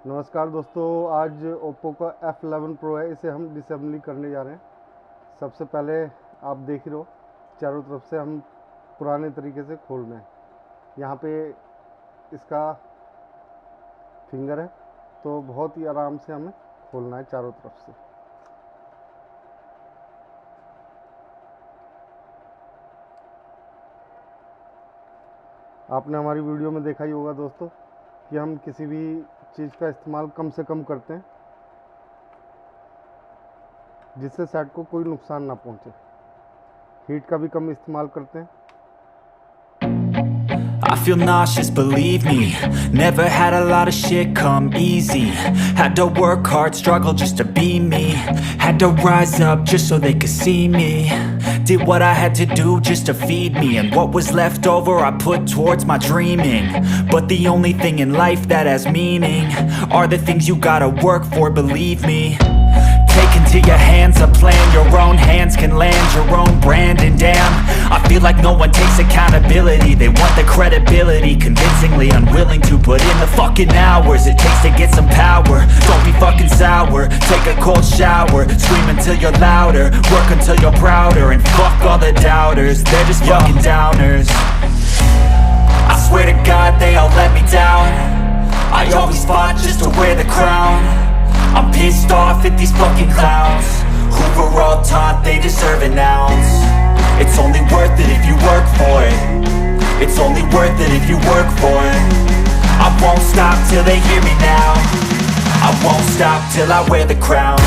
नमस्कार दोस्तों, आज ओप्पो का F11 Pro है। इसे हम डिसम्बली करने जा रहे हैं। सबसे पहले आप देख ही रहो, चारों तरफ से हम पुराने तरीके से खोल रहे हैं। यहाँ पे इसका फिंगर है, तो बहुत ही आराम से हमें खोलना है चारों तरफ से। आपने हमारी वीडियो में देखा ही होगा दोस्तों कि हम किसी भी चीज़ का इस्तेमाल कम से कम करते हैं जिससे सेट को कोई नुकसान ना पहुंचे। हीट का भी कम इस्तेमाल करते हैं। I feel nauseous, believe me. Never had a lot of shit come easy. Had to work hard, struggle just to be me. Had to rise up just so they could see me. Did what I had to do just to feed me. And what was left over I put towards my dreaming. But the only thing in life that has meaning are the things you gotta work for, believe me. Take into your hands a plan, your own hands can land your own brand. And damn, I feel like no one takes accountability. They want the credibility, convincingly unwilling to put in the fucking hours it takes to get some power. Don't be fucking sour, take a cold shower, scream until you're louder, work until you're prouder. And fuck all the doubters, they're just fucking downers. I swear to God they all let me down. I always fought just to wear the crown. I'm pissed off at these fucking clowns who were all taught they deserve an ounce. It's only worth it if you work for it. It's only worth it if you work for it. I won't stop till they hear me now. I won't stop till I wear the crown.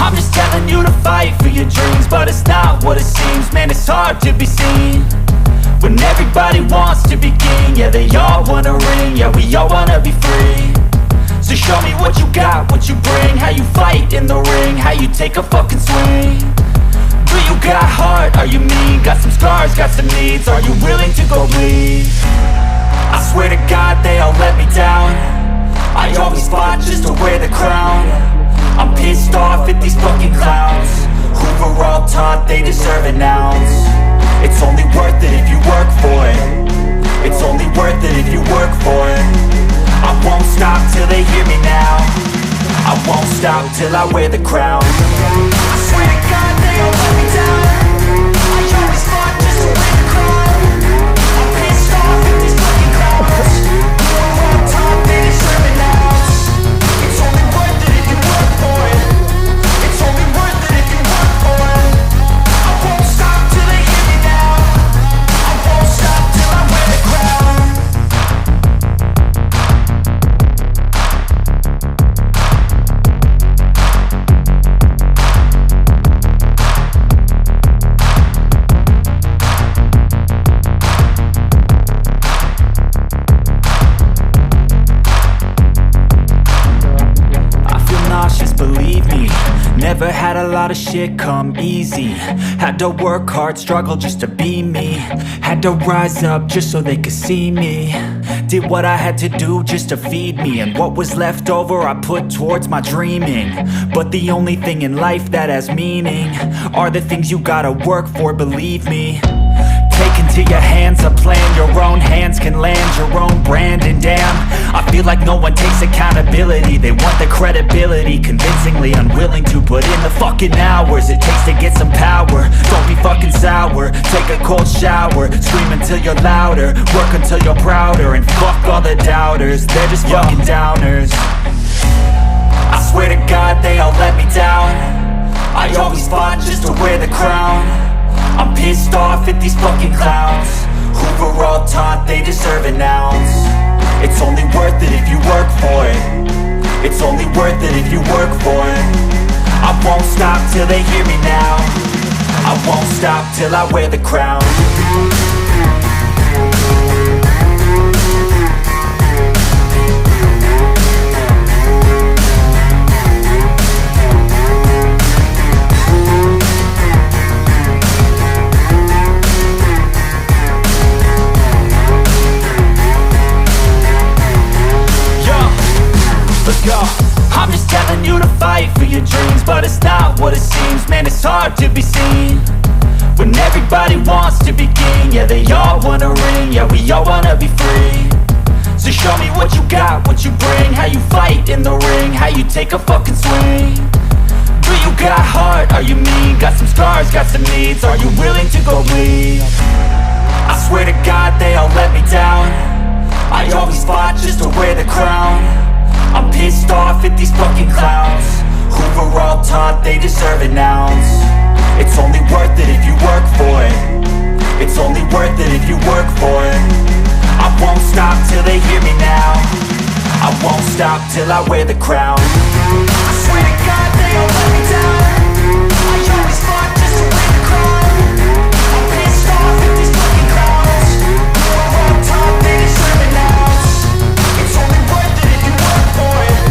I'm just telling you to fight for your dreams, but it's not what it seems. Man, it's hard to be seen when everybody wants to be king. Yeah, they all wanna ring, yeah, we all wanna be free. So show me what you got, what you bring, how you fight in the ring, how you take a fucking swing. Do you got heart, are you mean? Got some scars, got some needs, are you willing to go bleed? I swear to God they all let me down. I always fought just to wear the crown. I'm pissed off at these fucking clowns who were all taught they deserve an ounce. It's only worth it if you work for it. It's only worth it if you work for it. I won't stop till they hear me now. I won't stop till I wear the crown. I swear to God they all let me down. I always fought just to wear the crown. I'm pissed off at these fucking clowns who were all taught they deserve an ounce. It's only worth it if you work for it. It's only worth it if you work for it. I won't stop till they hear me now. I won't stop till I wear the crown. Believe me, never had a lot of shit come easy. Had to work hard, struggle just to be me. Had to rise up just so they could see me. Did what I had to do just to feed me. And what was left over I put towards my dreaming. But the only thing in life that has meaning are the things you gotta work for, believe me. Take into your hands a plan, your own hands can land your own brand. And damn, I feel like no one takes accountability. They want the credibility, convincingly unwilling to put in the fucking hours it takes to get some power. Don't be fucking sour, take a cold shower, scream until you're louder, work until you're prouder. And fuck all the doubters, they're just fucking downers. I swear to God they all let me down. I always fought just to wear the crown. I'm pissed off at these fucking clowns who were all taught they deserve an ounce. It's only worth it if you work for it. It's only worth it if you work for it. I won't stop till they hear me now. I won't stop till I wear the crown. fight for your dreams, but it's not what it seems. Man, it's hard to be seen when everybody wants to be king. Yeah, they all wanna ring, yeah, we all wanna be free. So show me what you got, what you bring, how you fight in the ring, how you take a fucking swing. Do you got heart, are you mean? Got some scars, got some needs, are you willing to go bleed? I swear to God they all let me down. I always fought just to wear the crown. I'm pissed off at these fucking clowns who were all taught they deserve an ounce. It's only worth it if you work for it. It's only worth it if you work for it. I won't stop till they hear me now. I won't stop till I wear the crown. I swear to God they all let me down. I always fought just to wear the crown. I'm pissed off at these fucking clowns who are all taught they deserve an ounce. It's only worth it if you work for it.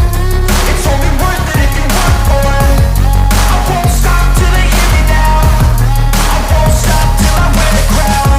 It's only worth it if you work for it. I won't stop till they hear me now. I won't stop till I wear the crown.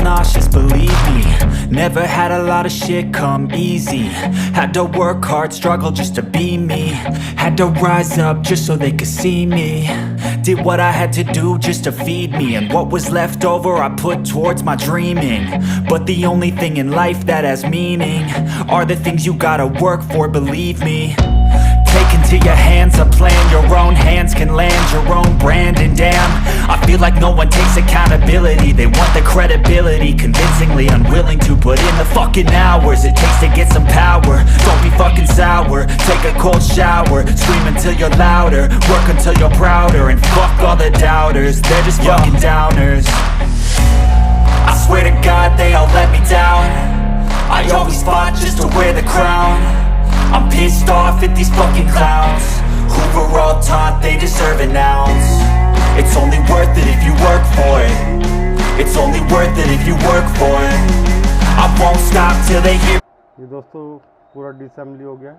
Nauseous, believe me. Never had a lot of shit come easy. Had to work hard, struggle just to be me. Had to rise up just so they could see me. Did what I had to do just to feed me, and what was left over I put towards my dreaming. But the only thing in life that has meaning are the things you gotta work for, believe me. Take into your hands a plan, your own hands can land your own brand. And damn, I feel like no one takes accountability. They want the credibility, convincingly unwilling to put in the fucking hours it takes to get some power. Don't be fucking sour, take a cold shower, scream until you're louder, work until you're prouder. And fuck all the doubters, they're just fucking downers. I swear to God they all let me down. I always fought just to wear the crown. I'm pissed off at these fucking clowns who were all taught they deserve an ounce. It's only worth it if you work for it. It's only worth it if you work for it. I won't stop till they hear. ये दोस्तों पूरा disassembly हो गया,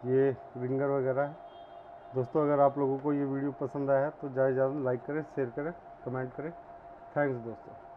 ये ringer वगैरह है। दोस्तों अगर आप लोगों को ये वीडियो पसंद आया है तो ज़्यादा से ज़्यादा लाइक करें, शेयर करें, कमेंट करें। थैंक्स दोस्तों।